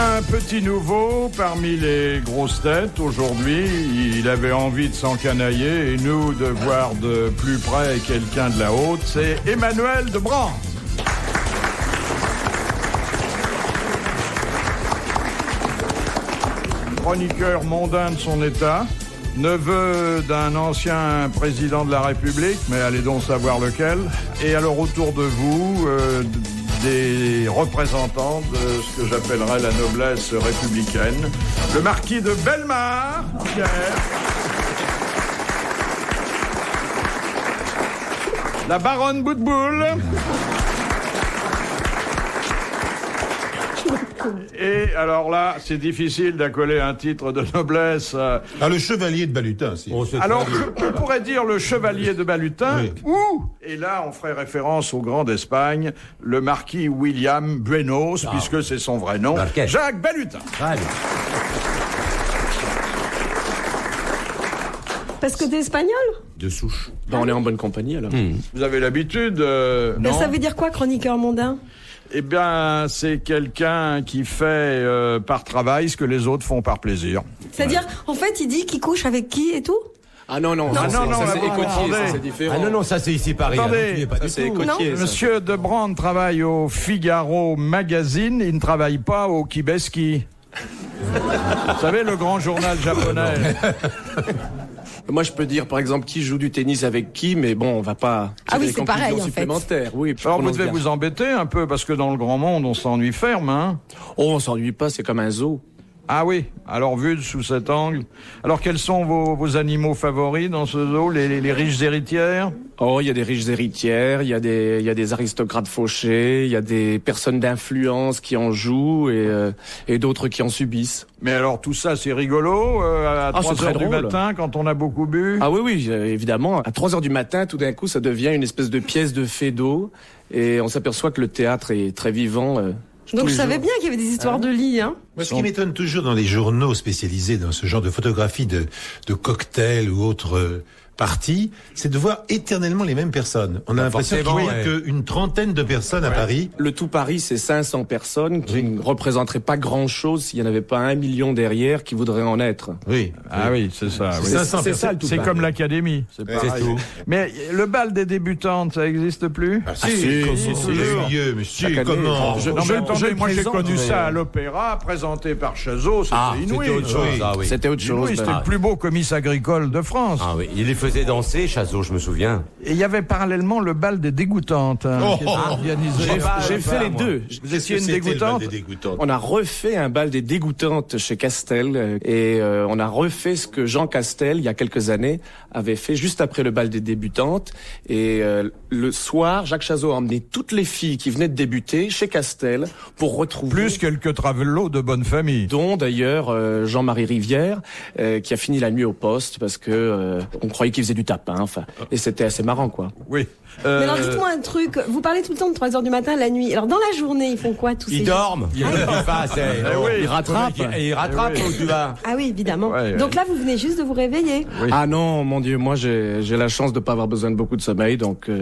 Un petit nouveau parmi les grosses têtes aujourd'hui. Il avait envie de s'encanailler et nous de voir de plus près quelqu'un de la haute. C'est Emmanuel de Brandt. Chroniqueur mondain de son état, neveu d'un ancien président de la République, mais allez donc savoir lequel. Et alors autour de vous, des représentants de ce que j'appellerais la noblesse républicaine. Le marquis de Bellemare, Pierre. La baronne Boutboul. Et alors là, c'est difficile d'accoler un titre de noblesse. Le chevalier de Balutin, si. Alors, on pourrait dire le chevalier de Balutin, oui. Ou, et là, on ferait référence au grand d'Espagne, le marquis William Buenos, puisque c'est son vrai nom, Marquez. Jacques Balutin. Allez. Parce que t'es espagnol? De souche. On est en bonne compagnie, alors. Vous avez l'habitude, Mais non? ça veut dire quoi, chroniqueur mondain? Eh bien, c'est quelqu'un qui fait par travail ce que les autres font par plaisir. C'est-à-dire, en fait, il dit qu'il couche avec qui et tout? Ah non, non, ça non, c'est attendez. écoutier, ça c'est différent. Ah non, ça c'est ici Paris. Attendez, hein, pas ça du c'est tout. écoutier. ça. Monsieur de Brandt travaille au Figaro Magazine, il ne travaille pas au Kibeski. Vous savez, le grand journal japonais. Moi, je peux dire, par exemple, qui joue du tennis avec qui, mais bon, on va pas Ah oui, tirer des c'est pareil, conclusions en fait. supplémentaires. Oui, je Alors vous prononce devez bien. vous embêter un peu, parce que dans le grand monde, on s'ennuie ferme, hein? Oh, on s'ennuie pas, c'est comme un zoo. Ah oui, alors vu sous cet angle. Alors quels sont vos animaux favoris dans ce zoo, les riches héritières? Oh, il y a des riches héritières, il y a des aristocrates fauchés, il y a des personnes d'influence qui en jouent et d'autres qui en subissent. Mais alors tout ça c'est rigolo, à Ah, c'est 3 très heures du drôle. matin quand on a beaucoup bu? Ah oui, évidemment. À 3 heures du matin, tout d'un coup, ça devient une espèce de pièce de Feydeau et on s'aperçoit que le théâtre est très vivant. Donc je savais bien qu'il y avait des histoires de lit, hein. Moi, ce qui m'étonne toujours dans les journaux spécialisés dans ce genre de photographie de cocktails ou autres parties, c'est de voir éternellement les mêmes personnes. On a l'impression qu'il n'y a forcément, qu'une trentaine de personnes à Paris. Le tout Paris, c'est 500 personnes qui ne représenteraient pas grand-chose s'il n'y en avait pas 1 million derrière qui voudraient en être. Oui. Ah oui, c'est ça. Oui. 500 C'est ça le tout C'est Paris. comme l'académie, c'est pareil. C'est tout. Mais le bal des débutantes, ça existe plus? Ah, si, c'est vieux, monsieur, Chaque année. comment? Non mais attendez, moi j'ai plaisante, connu mais- ça à l'opéra, présenté par Chazot, c'était inouï. c'était autre chose. Oui. Ah oui. C'était autre chose. Inouï, c'était le plus beau comice agricole de France. Ah oui, il les faisait danser, Chazot, je me souviens. Et il y avait parallèlement le bal des dégoûtantes, hein, qui était organisé. J'ai fait les deux. Vous étiez une C'était le bal dégoûtante? des dégoûtantes. On a refait un bal des dégoûtantes chez Castel et on a refait ce que Jean Castel, il y a quelques années, avait fait juste après le bal des débutantes. Et le soir, Jacques Chazot a emmené toutes les filles qui venaient de débuter chez Castel pour retrouver... Plus quelques travelots de bonne famille. dont d'ailleurs Jean-Marie Rivière, qui a fini la nuit au poste parce que on croyait qu'il faisait du tapin. Enfin, et c'était assez marrant, quoi. Oui. Mais alors dites-moi un truc, vous parlez tout le temps de 3 heures du matin la nuit. Alors dans la journée, ils font quoi tous ces Ils gens? dorment. Ils oui. Il rattrape. Ils rattrapent où tu vas. Ah oui, évidemment. Ouais, Donc là, vous venez juste de vous réveiller. Oui. Ah non, mon Dieu, moi j'ai la chance de pas avoir besoin de beaucoup de sommeil, donc Oui,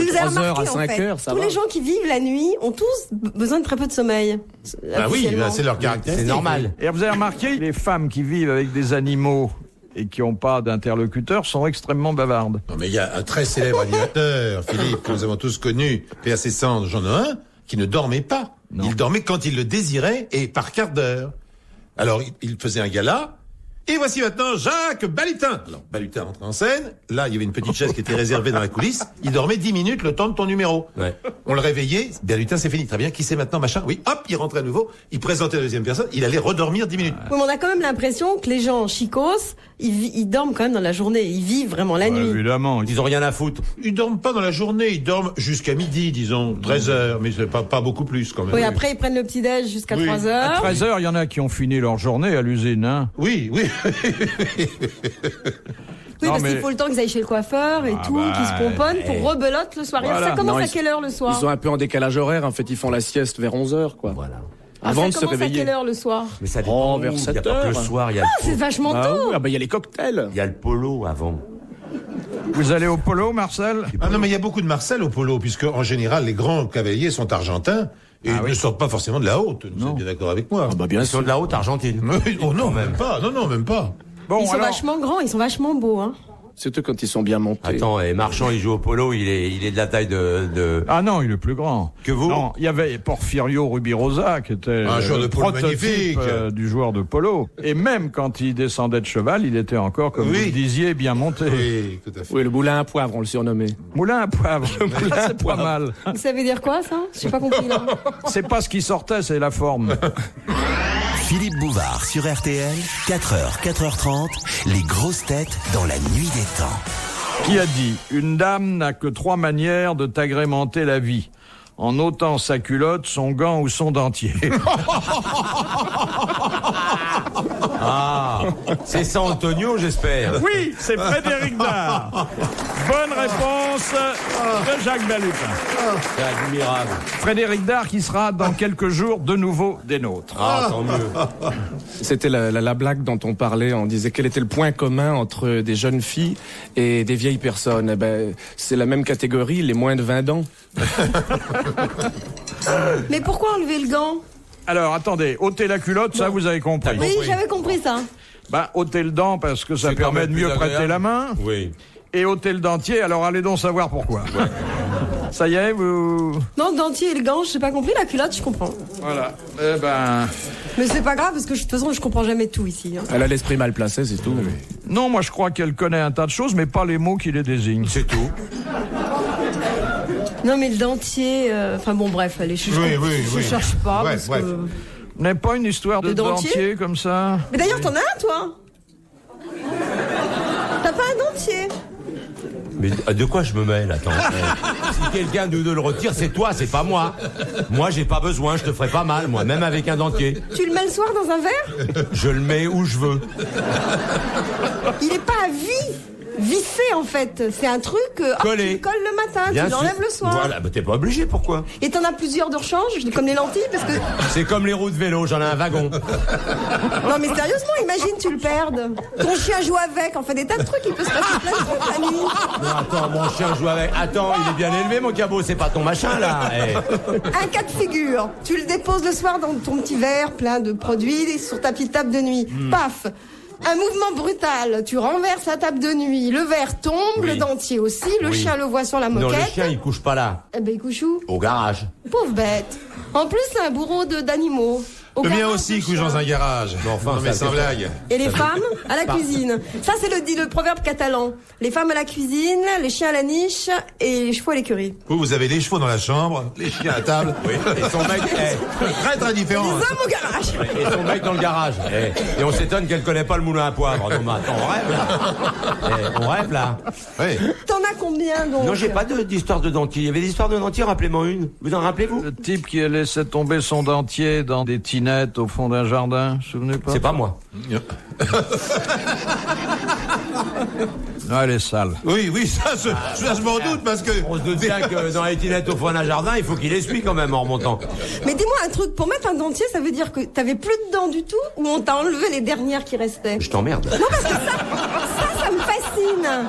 de vous avez 3 heures remarqué, à en 5 fait, heures, ça tous va. les gens qui vivent la nuit ont tous besoin de très peu de sommeil. Bah oui, officiellement. c'est leur caractère. C'est normal. Et vous avez remarqué, les femmes qui vivent avec des animaux et qui n'ont pas d'interlocuteurs sont extrêmement bavardes. Non, mais il y a un très célèbre animateur, Philippe, que nous avons tous connu, paix à ses cendres, j'en ai un, qui ne dormait pas. Non. Il dormait quand il le désirait et par quart d'heure. Alors, il faisait un gala. Et voici maintenant Jacques Balutin. Alors, Balutin entre en scène. Là, il y avait une petite chaise qui était réservée dans la coulisse. Il dormait 10 minutes, le temps de ton numéro. Ouais. On le réveillait. Balutin, c'est fini. Très bien. Qui c'est maintenant, machin? Oui. Hop, il rentrait à nouveau. Il présentait la deuxième personne. Il allait redormir 10 minutes. Oui, mais on a quand même l'impression que les gens chicos, ils dorment quand même dans la journée. Ils vivent vraiment la nuit. Évidemment. Ils ont rien à foutre. Ils dorment pas dans la journée. Ils dorment jusqu'à midi, disons. 13 heures. Mais c'est pas beaucoup plus, quand même. Oui, après, ils prennent le petit-déj jusqu'à Oui. 3 À heures. 13 heures, il y en a qui ont fini leur journée à l'usine, hein. Oui. Oui, Non, parce mais- qu'il faut le temps qu'ils aillent chez le coiffeur et tout, bah, qu'ils se pomponnent pour rebelote le soir. Et Voilà. ça commence Non, à quelle heure le soir? Ils sont un peu en décalage horaire, en fait, ils font la sieste vers 11 heures, quoi. Voilà. Avant de ça se commence à réveiller. quelle heure le soir? Mais ça dépend. Oh, vers où. 7 Il y a pas que le heures. soir, il y a C'est vachement Ah tôt. oui, ah bah il y a les cocktails. il y a le polo avant. Vous allez au polo, Marcel? Ah non, mais il y a beaucoup de Marcel au polo, puisque en général, les grands cavaliers sont argentins. Et ils ne sortent pas forcément de la haute. Vous êtes bien d'accord avec moi. Bien Ils sont de la haute Argentine. Oh non, même pas. Non, même pas. Bon, Ils sont alors, vachement grands, ils sont vachement beaux. Hein. Surtout quand ils sont bien montés. Attends, et Marchand, il joue au polo, il est de la taille de... Ah non, il est plus grand. Que vous? Non, il y avait Porfirio Rubirosa qui était Un joueur de le polo prototype magnifique. du joueur de polo. Et même quand il descendait de cheval, il était encore, comme Oui. vous le disiez, bien monté. Oui, tout à fait. Oui, le moulin à poivre, on le surnommait. Moulin à poivre, c'est pas mal. Ça veut dire quoi, ça? J'ai pas compris, là. C'est pas ce qui sortait, c'est la forme. Philippe Bouvard sur RTL, 4h, 4h30, les grosses têtes dans la nuit des temps. Qui a dit « Une dame n'a que 3 manières de t'agrémenter la vie. En ôtant sa culotte, son gant ou son dentier. » Ah, c'est San Antonio, j'espère. Oui, c'est Frédéric Dard. Bonne réponse de Jacques Balutin. C'est admirable. Frédéric Dard qui sera dans quelques jours de nouveau des nôtres. Ah, tant mieux. C'était la blague dont on parlait. On disait quel était le point commun entre des jeunes filles et des vieilles personnes. Eh ben, c'est la même catégorie, les moins de 20 ans. Mais pourquoi enlever le gant? Alors, attendez, ôter la culotte, ça vous avez compris. Oui, j'avais compris ça. Bah, ôter le dent parce que ça C'est quand permet même de plus mieux prêter agréable. la main. Oui. Et ôter le dentier, alors allez donc savoir pourquoi. Ça y est, vous... Non, le dentier et le gant, j'ai pas compris. La culotte, je comprends. Voilà. Eh ben... Mais c'est pas grave, parce que de toute façon, je comprends jamais tout ici. Hein. Elle a l'esprit mal placé, c'est tout. Non, moi je crois qu'elle connaît un tas de choses, mais pas les mots qui les désignent. C'est tout. Non, mais le dentier... Enfin bon, bref, allez, je cherche pas, Ouais, parce bref. que... N'est pas une histoire de De dentier dentier comme ça? Mais d'ailleurs, t'en as un, toi? T'as pas un dentier? Mais de quoi je me mêle? Attends. Si quelqu'un de nous le retire, c'est toi, c'est pas moi. Moi, j'ai pas besoin, je te ferai pas mal, moi, même avec un dentier. Tu le mets le soir dans un verre? Je le mets où je veux. Il est pas à vie, vissé en fait. C'est un truc, hop, tu Collé. le colles le matin, Bien tu l'enlèves sûr. le soir. Voilà, bah t'es pas obligé, pourquoi? Et t'en as plusieurs de rechange, comme les lentilles, parce que... C'est comme les roues de vélo, j'en ai un wagon. Non mais sérieusement, imagine tu le perdes. Ton chien joue avec, enfin des tas de trucs, il peut se passer plein de trucs la nuit. Non, attends, mon chien joue avec. Attends, il est bien élevé, mon cabot, c'est pas ton machin, là. Eh. Un cas de figure, tu le déposes le soir dans ton petit verre plein de produits sur ta petite table de nuit. Paf. Un mouvement brutal, tu renverses la table de nuit, le verre tombe, Oui. le dentier aussi, le Oui. chien le voit sur la Non, moquette. le chien, il couche pas là. Eh ben il couche où? Au garage. Pauvre bête. En plus, c'est un bourreau d'animaux. Au Le mien garage aussi de couche chien. dans un garage. Mais enfin, non, mais ça, sans c'est- blague. Et les femmes à la cuisine. Ça, c'est le proverbe catalan. Les femmes à la cuisine, les chiens à la niche et les chevaux à l'écurie. Vous avez les chevaux dans la chambre, les chiens à table. Oui. Et son mec, Très très différent. Les hommes au garage. et son mec dans le garage. Et on s'étonne qu'elle connaît pas le moulin à poivre. Non, mais attends, on rêve, là. On rêve, là. Oui. T'en as combien, donc? Non, j'ai pas d'histoire de dentier. Il y avait des histoires de dentier, rappelez-moi une. Vous en rappelez-vous? Le type qui a laissé tomber son dentier dans des tinettes au fond d'un jardin, vous vous souvenez pas? C'est pas moi. Non, elle est sale. Oui, ça je m'en doute parce que... On se doute bien que dans les tinettes au fond d'un jardin, il faut qu'il essuie quand même en remontant. Mais dis-moi un truc, pour mettre un dentier, ça veut dire que t'avais plus de dents du tout ou on t'a enlevé les dernières qui restaient? Je t'emmerde. Non, parce que ça me fascine.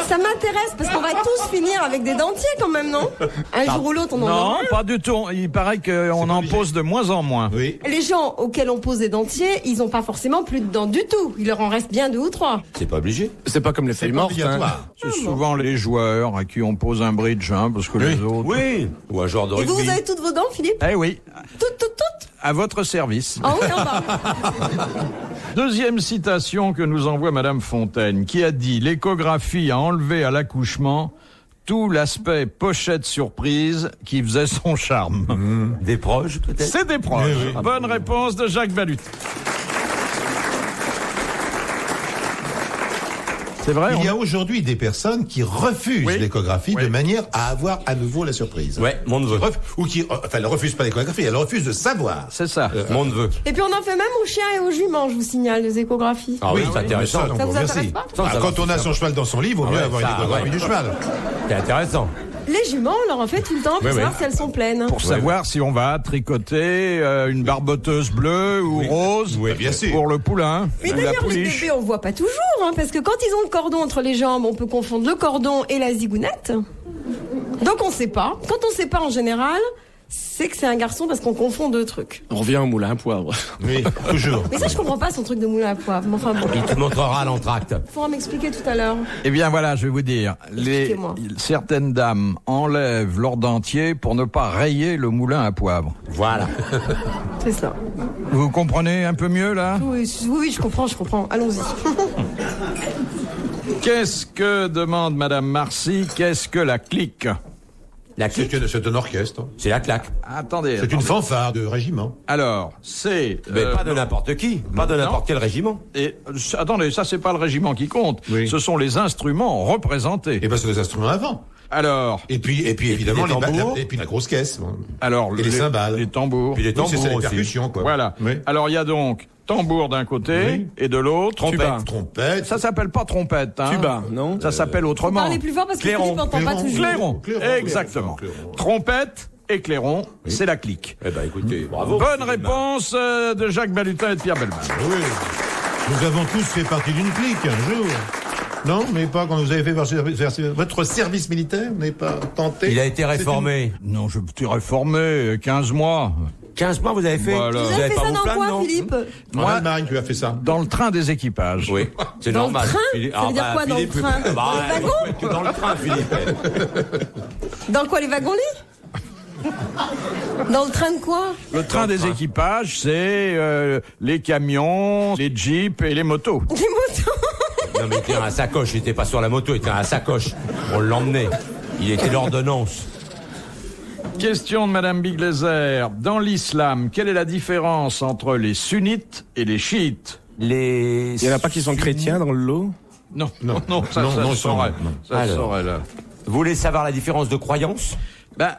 Ça m'intéresse parce qu'on va tous finir avec des dentiers quand même, non? Un jour ou l'autre, on en Non, aura. pas du tout. Il paraît qu'on en pose de moins en moins. Oui. Les gens auxquels on pose des dentiers, ils ont pas forcément plus de dents du tout. Il leur en reste bien 2 ou 3. C'est pas obligé. C'est pas comme les feuilles C'est pas mortes. obligatoire. C'est souvent les joueurs à qui on pose un bridge, hein, parce que les autres... Oui. Ou un genre de Et vous, rugby. vous avez toutes vos dents, Philippe? Eh oui, Toutes? à votre service. En haut et en bas. Deuxième citation que nous envoie Madame Fontaine, qui a dit « L'échographie a enlevé à l'accouchement tout l'aspect pochette surprise qui faisait son charme. Des proches, peut-être. C'est des proches. Bonne réponse de Jacques Balut. C'est vrai, Il y a aujourd'hui des personnes qui refusent Oui. l'échographie Oui. de manière à avoir à nouveau la surprise. Ouais, mon neveu. Ou qui, enfin, elles refusent pas l'échographie, elles refusent de savoir. c'est ça. Mon neveu. Et puis on en fait même aux chiens et aux juments, je vous signale, les échographies. Ah oui, c'est mais intéressant. non, Ça vous merci. intéresse pas? Ça, ça va Quand on a son cheval dans son lit, il vaut mieux ouais, avoir ça, une échographie ouais. du cheval. C'est intéressant. Les juments, on leur en fait tout le temps pour Oui, savoir oui. si elles sont pleines. Pour savoir si on va tricoter une barboteuse bleue ou rose Oui, bien sûr. pour le poulain. Mais ou la d'ailleurs, les pouliche. bébés, on voit pas toujours, hein, parce que quand ils ont le cordon entre les jambes, on peut confondre le cordon et la zigounette. Donc on sait pas. Quand on sait pas en général, c'est que c'est un garçon parce qu'on confond deux trucs. On revient au moulin à poivre. Oui, toujours. Mais ça, je comprends pas son truc de moulin à poivre. Mais enfin bon, Il te montrera l'entracte. il faudra m'expliquer tout à l'heure. Eh bien voilà, je vais vous dire, Expliquez-moi. certaines dames enlèvent leur dentier pour ne pas rayer le moulin à poivre. Voilà. C'est ça. Vous comprenez un peu mieux là? Oui, je comprends. Allons-y. Qu'est-ce que demande Madame Marcy? Qu'est-ce que la clique? La clique, C'est un orchestre. c'est la claque. Attendez. C'est une fanfare de régiment. Alors, c'est... Mais pas de n'importe qui, pas de n'importe quel régiment. Et, attendez, ça c'est pas le régiment qui compte. Oui. Ce sont les instruments représentés. Et ben c'est les instruments avant. Alors, Et puis évidemment les tambours. et puis la grosse caisse. Bon. alors Et les cymbales. les tambours. Puis les Oui, tambours c'est ça, les aussi. percussions, quoi. Voilà. Oui. Alors il y a donc tambour d'un côté Oui. et de l'autre Trompette. Trompette. Ça s'appelle pas trompette, hein. Tuba, non? Ça s'appelle autrement. Parlez plus fort parce que Clairon. Philippe n'entend pas toujours. Clairon. Clairon. Exactement. Clairon. Trompette et clairon, c'est la clique. Eh ben écoutez, bravo. Bonne réponse de Jacques Balutin et de Pierre Bellemare. Oui. Nous avons tous fait partie d'une clique un jour. Non, mais pas quand vous avez fait votre service militaire, n'est pas tenté. Il a été réformé. Non, je t'ai réformé 15 mois. 15 mois vous avez fait. Voilà. Vous avez fait pas ça vous dans plaindre, quoi, non Philippe? En Moi- Allemagne, tu as fait ça. Dans le train des équipages. Oui, c'est Dans le normal. train Philippe- Ça veut dire quoi, dans le Philippe- train? Bah, Dans le wagon il faut être que dans le train, Philippe. Dans quoi, les wagons-lits? Dans le train de quoi? Le train des équipages, c'est les camions, les jeeps et les motos. Les motos. Non mais il était à la sacoche, il était pas sur la moto, il était à la sacoche. On l'emmenait. Il était l'ordonnance. Question de Madame Biglezer. Dans l'islam, quelle est la différence entre les sunnites et les chiites? Les... Il y en a pas qui sont chrétiens dans le lot? Non, Non. non, ça, Non, ça non, se saurait. non. Ça se Alors. saurait, là. Vous voulez savoir la différence de croyance? Ben,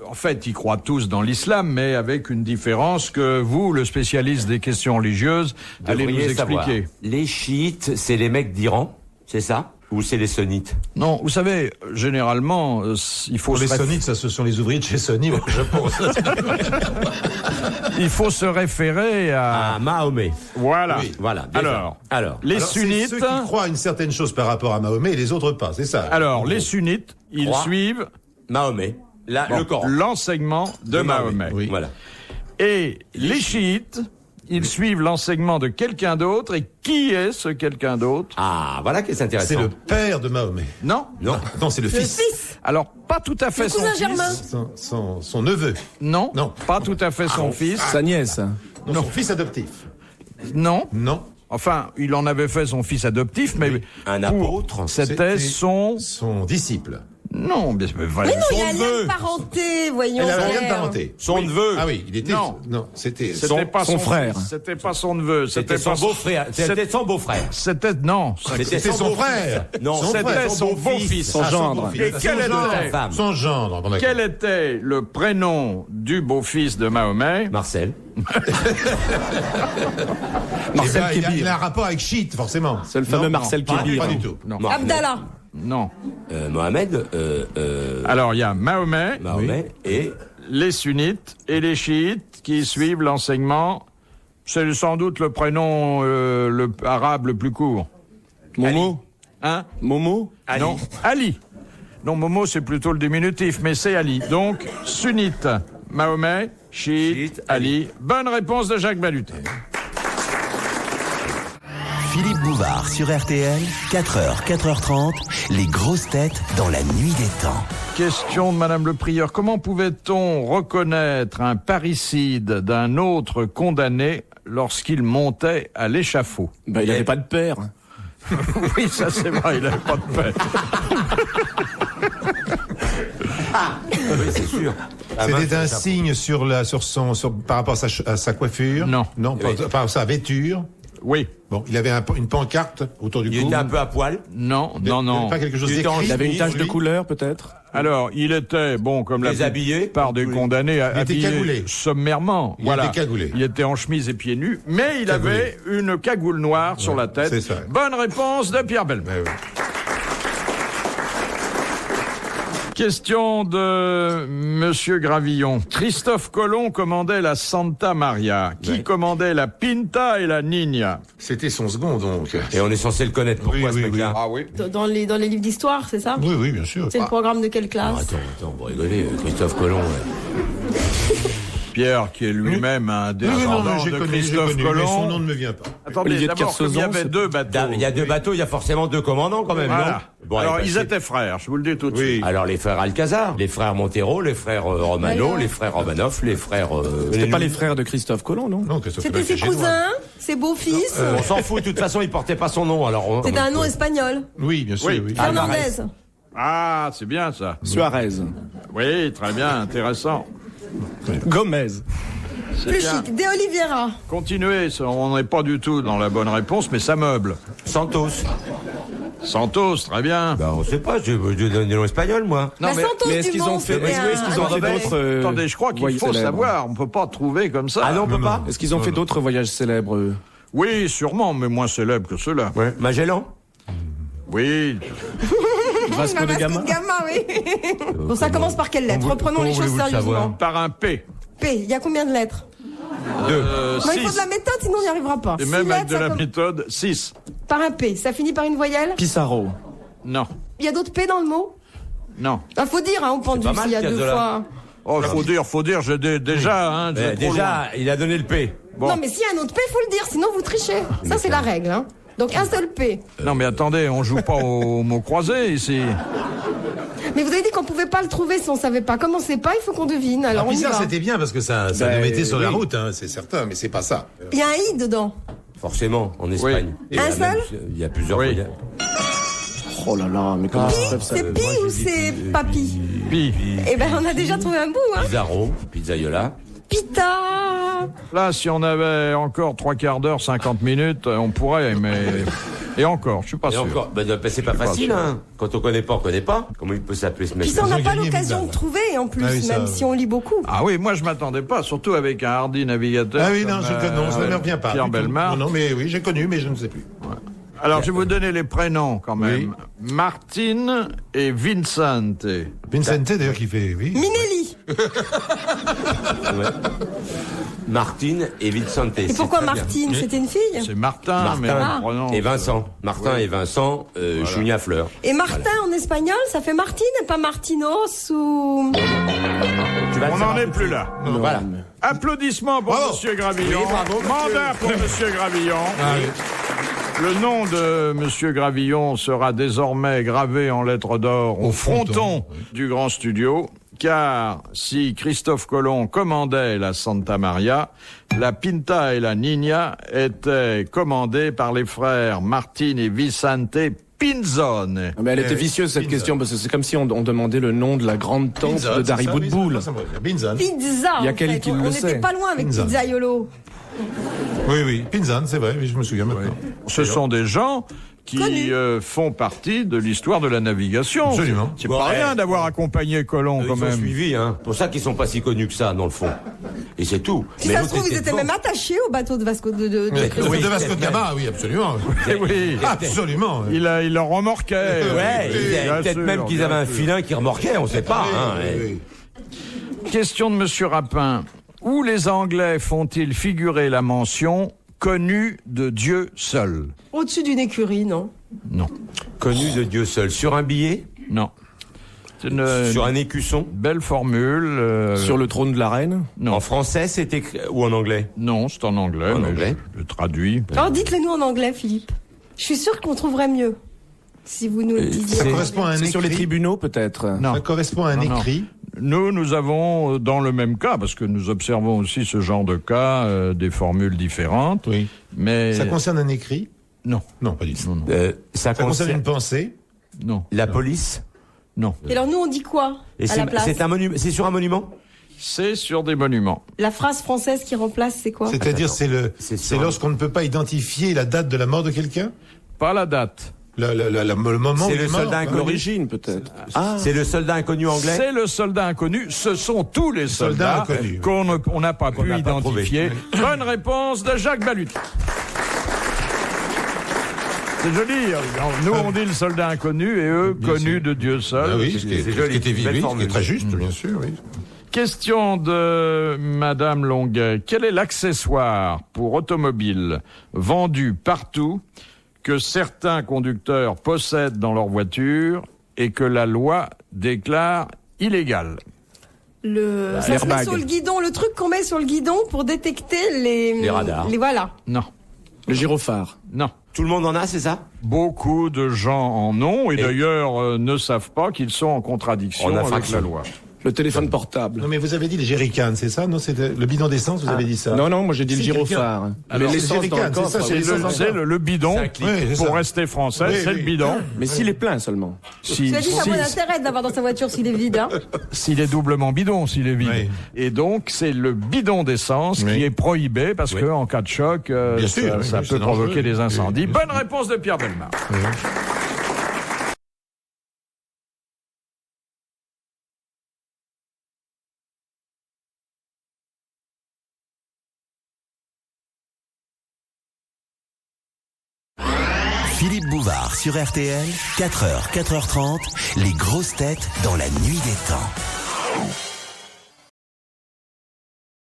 en fait, ils croient tous dans l'islam, mais avec une différence que vous, le spécialiste des questions religieuses, allez nous Devriez savoir. expliquer. Les chiites, c'est les mecs d'Iran, c'est ça? Ou c'est les sunnites? Non, vous savez, généralement, il faut Pour les se Sonnites, ça, ce sont les ouvriers de chez Sony, je pense. il faut se référer à... Ah, Mahomet. Voilà. Oui. Voilà. déjà. Alors, les Alors, c'est sunnites... ceux qui croient à une certaine chose par rapport à Mahomet et les autres pas, c'est ça. Alors, les sunnites, ils Croient. suivent Mahomet. Là, le Coran. l'enseignement de Mahomet. Oui. Voilà. Et les chiites, ils suivent l'enseignement de quelqu'un d'autre. Et qui est ce quelqu'un d'autre? Ah, voilà qui est intéressant. C'est le père de Mahomet. Non. Non. Non, c'est le Le fils. fils. Alors, pas tout à fait Le son cousin fils. germain. Son neveu. Non. Non. Pas tout à fait son fils. Sa nièce. Non, son fils adoptif. Non. Non. Enfin, il en avait fait son fils adoptif, mais Un pour- apôtre. C'était son... Son disciple. Non, mais voilà. Mais non, il y a Son un lien neveu. de parenté, voyons. Elle a rien de Pierre. parenté. Son neveu. Ah oui, il était. Non. Non, c'était. C'était pas son frère. fils, C'était pas son neveu. C'était son pas beau-frère. C'était son beau-frère. C'était non. C'était son beau-fils. frère. Non, Son C'était frère, son beau-fils. Son gendre. Et quel Sa était, femme. Son gendre. bon, d'accord. quel était le prénom du beau-fils de Mahomet? Marcel. Marcel Eh ben, il a Kébir. un rapport avec Chiite, forcément. C'est le fameux Non, Marcel pas, Kébir. Pas du tout. Non. Abdallah. Non. Mohamed. Alors, il y a Mahomet, Mahomet et... les sunnites et les chiites qui suivent l'enseignement. C'est sans doute le prénom le arabe le plus court. Momo. Hein? Momo. Ali. Non, Ali. Non, Momo, c'est plutôt le diminutif, mais c'est Ali. Donc, sunnite, Mahomet, chiite, Chiite, Ali. Bonne réponse de Jacques Balutin. Philippe Bouvard sur RTL, 4h, 4h30, les grosses têtes dans la nuit des temps. Question de Madame le Prieur. Comment pouvait-on reconnaître un parricide d'un autre condamné lorsqu'il montait à l'échafaud? Bah, il avait pas de père. Oui, ça c'est vrai, il n'avait pas de paix. Oui, c'est sûr. C'était un signe par rapport à sa coiffure. Non. Non, par rapport à sa vêture. Oui. Bon, il avait une pancarte autour du Il cou. était un peu à poil. Non, Il non, y avait non. Pas quelque chose Il était en- d'écrit. Il avait une tache de lui. couleur, peut-être. Alors, il était, bon, comme la Déshabillé. plupart des condamnés, était habillé cagoulé. sommairement. Il Voilà. était cagoulé. Il était en chemise et pieds nus, mais il Cagoulé. avait une cagoule noire sur la tête. c'est ça. Bonne réponse de Pierre Bellemare. Ouais, ouais. Question de Monsieur Gravillon. Christophe Colomb commandait la Santa Maria. Qui commandait la Pinta et la Niña? C'était son second, donc. Et on est censé le connaître. Pourquoi ce oui, mec-là? Ah oui. Dans les livres d'histoire, c'est ça? Oui, oui, bien sûr. C'est le programme de quelle classe? Attends, vous rigolez, Christophe Colomb. Ouais. Pierre, qui est lui-même un Oui, non, descendant j'ai de connu, Christophe mais son Colomb. nom ne me vient pas. Attendez, Olivier de d'abord, comme il y Kersauzon, avait c'est- deux bateaux. Il y a deux bateaux, il y a forcément deux commandants quand même, Voilà. non? Bon, Alors, eh ben, ils c'est- étaient frères, je vous le dis tout de Oui. suite. Alors les frères Alcazar, les frères Montero, les frères Romano, Alors les frères Romanov, les frères... C'était pas les frères de Christophe Colomb, non? Non, Christophe C'était Colomb ses était génois. cousins, ses beaux-fils. On s'en fout, de toute façon, il portait pas son nom, alors... C'était un nom espagnol. Oui, bien sûr, Oui. oui. Fernandez. Ah, c'est bien ça. Suarez. Oui, très bien, intéressant. Gomez. C'est Plus bien. chic. De Oliveira. Continuez, on n'est pas du tout dans la bonne réponse, mais ça meuble. Santos. Santos, très bien. Ben, on sait pas, je donne des noms espagnols, moi. Non, La mais- Santos mais est-ce qu'ils Dumont, ont fait- c'était est-ce qu'ils ont un fait Anglais. d'autres- Attendez, je crois qu'il voyages faut célèbres. savoir, on peut pas trouver comme ça. Ah non, on peut pas? Est-ce qu'ils ont fait d'autres voyages célèbres Oui, sûrement, mais moins célèbres que ceux-là. Ouais. Magellan. Oui, Vasco de Vasco Gama. de Gama, oui. Bon, ça commence par quelle lettre? comment- Reprenons comment les choses voulez-vous le sérieusement. savoir par un P. P, il y a combien de lettres? Deux. Non, il faut de la méthode, sinon on n'y arrivera pas. Et Six même avec lettres, de ça la comme- méthode, 6. Par un P, ça finit par une voyelle? Pissarro. Non, Il y a d'autres P dans le mot? non. Ah, faut dire, hein, au pendu, pas mal, s'il y a deux Cazzola. fois. Oh, faut dire, j'ai déjà, hein, j'ai trop loin. Déjà, il a donné le P. Bon. Non, mais s'il y a un autre P, faut le dire, sinon vous trichez. Ça, c'est la règle, hein. Donc un seul P. Non, mais attendez, on joue pas au mot croisé ici. Mais vous avez dit qu'on pouvait pas le trouver si on savait pas. Comme on sait pas, il faut qu'on devine. Ah, Alors on puis y ça, va. c'était bien parce que ça Ben, nous mettait sur la oui. route, hein, c'est certain, mais c'est pas ça. Il y a un I dedans. Forcément, en Espagne. Et Un il y a seul Il y a plusieurs Oui. voyages. Oh là là, mais comment ils peuvent ça? C'est Pi ou c'est Papi? Pi. Eh ben, on a déjà trouvé un bout, hein. Pizarro, Pizzaiola. Pita. Là, si on avait encore 3 quarts d'heure, 50 minutes, on pourrait, mais... Et encore, je suis pas Et sûr. encore, c'est pas facile, hein. Quand on connaît pas, on connaît pas. Comment il peut s'appeler ce mec? Puis ça, on n'a Ils ont pas gagné l'occasion 1000 de trouver, en plus, Ah oui, ça, même si on lit beaucoup. Ah oui, moi je m'attendais pas, surtout avec un hardi navigateur. Ah oui, non, comme, ça ne me revient pas. Pierre du tout. Bellemare. Non, mais oui, j'ai connu, mais je ne sais plus. Alors je vais vous donner les prénoms quand même. Martine et Vincente. Vincente, d'ailleurs, qui fait, oui. Minelli. Ouais. Martine et Vincente. Et pourquoi Martine? C'était une fille? C'est Martin, Martin mais on prononce- et Vincent. Martin et Vincent, Junia Fleur. Et Martin en espagnol, ça fait Martine et pas Martinos ou... Tu vas le On savoir n'en est tout de plus suite. là. Voilà. Applaudissements pour Bravo. Monsieur Gravillon. Oui, bravo, monsieur. Mandat pour Monsieur Gravillon. Le nom de Monsieur Gravillon sera désormais gravé en lettres d'or au fronton du grand studio, car si Christophe Colomb commandait la Santa Maria, la Pinta et la Niña étaient commandées par les frères Martine et Vicente Pinzone. Ah, mais elle était vicieuse cette question parce que c'est comme si on demandait le nom de la grande tante de Dari Boudboul. Pinzan. Pizza. Il y a en quelqu'un fait. qui On le n'était sait. pas loin avec Pizza. Pizzaiolo. Oui, oui, Pinzan, c'est vrai, mais je me souviens maintenant. Ce sont des gens qui Connus. font partie de l'histoire de la navigation. Absolument. C'est Bon, pas ouais. rien d'avoir accompagné Colomb Ils quand ont même. suivi, hein. Pour ça qu'ils sont pas si connus que ça, dans le fond. Et c'est tout. Si ça se l'autre trouve, ils était étaient devant. même attachés au bateau de Vasco de Oui, de Vasco de Gama, oui, absolument. Eh oui. Absolument. Il le remorquait. Ouais, Bien peut-être sûr, même qu'ils bien avaient un sûr. filin qui remorquait, on sait pas. Hein. Oui, oui. Question de Monsieur Rapin. Où les Anglais font-ils figurer la mention connue de Dieu seul? Au-dessus d'une écurie, non? Non, Connu de Dieu seul. Sur un billet, non. C'est une sur un écusson. belle formule. Sur le trône de la reine. Non, En français, c'est écrit ou en anglais. non, c'est en anglais. En mais anglais. Je traduis. Alors dites-le nous en anglais, Philippe. Je suis sûre qu'on trouverait mieux. Si vous nous le disiez. Ça C'est- correspond à un C'est sur les écrit. tribunaux peut-être. Non. Ça correspond à un Non, non. écrit. Nous avons, dans le même cas, parce que nous observons aussi ce genre de cas, des formules différentes. Oui. Mais Ça concerne un écrit? non, Non, pas du tout. non, non, Ça Ça concerne concerne une pensée? non, la police. non. Et alors nous, on dit quoi Et à la place? c'est un monument. C'est sur un monument. C'est sur des monuments. La phrase française qui remplace, c'est quoi? C'est-à-dire, C'est c'est sur un- lorsqu'on ne peut pas identifier la date de la mort de quelqu'un? Pas la date. Le moment où C'est il le est mort, soldat quoi. inconnu. L'origine peut-être. Ah, C'est le soldat inconnu anglais. C'est le soldat inconnu. Ce sont tous les soldats Soldats inconnus. qu'on n'a pas pu n'a pas identifier. Bonne réponse de Jacques Balut. C'est joli. Nous, on dit le soldat inconnu et eux, Bien connus sûr. de Dieu seul. Ah oui, ce qui C'est est- joli, ce qui était belle vivant, ce qui formule. est très juste, bien sûr, oui. Question de Madame Longuet. Quel est l'accessoire pour automobile vendu partout que certains conducteurs possèdent dans leur voiture et que la loi déclare illégal? Ça se met l'airbag. sur le guidon, le truc qu'on met sur le guidon pour détecter Les radars. voilà. Non. Le gyrophare. Non. Tout le monde en a, c'est ça? Beaucoup de gens en ont et, Et- d'ailleurs ne savent pas qu'ils sont en contradiction En avec infraction. la loi. Le téléphone portable. Non mais vous avez dit les jerrycans, c'est ça? Non, c'était le bidon d'essence, vous avez dit ça. Non, moi j'ai dit le C'est quelqu'un. gyrophare. Alors, Mais c'est l'essence dans le jerrycan, c'est coffre, ça, oui. c'est l'essence dans le C'est le bidon, C'est un clic. Oui, c'est pour ça. rester français, Oui, c'est oui. le bidon. Mais s'il est plein seulement. Si, Tu as dit ça a si- bon intérêt d'avoir dans sa voiture s'il est vide. Hein. S'il est doublement bidon, s'il est vide. Oui. Et donc, c'est le bidon d'essence Oui. qui est prohibé parce Oui. que en cas de choc, Bien ça, sûr, oui, ça oui, peut c'est provoquer dangereux. des incendies. Oui, bien Bonne réponse de Pierre Bellemare. Philippe Bouvard sur RTL, 4h, 4h30, les grosses têtes dans la nuit des temps.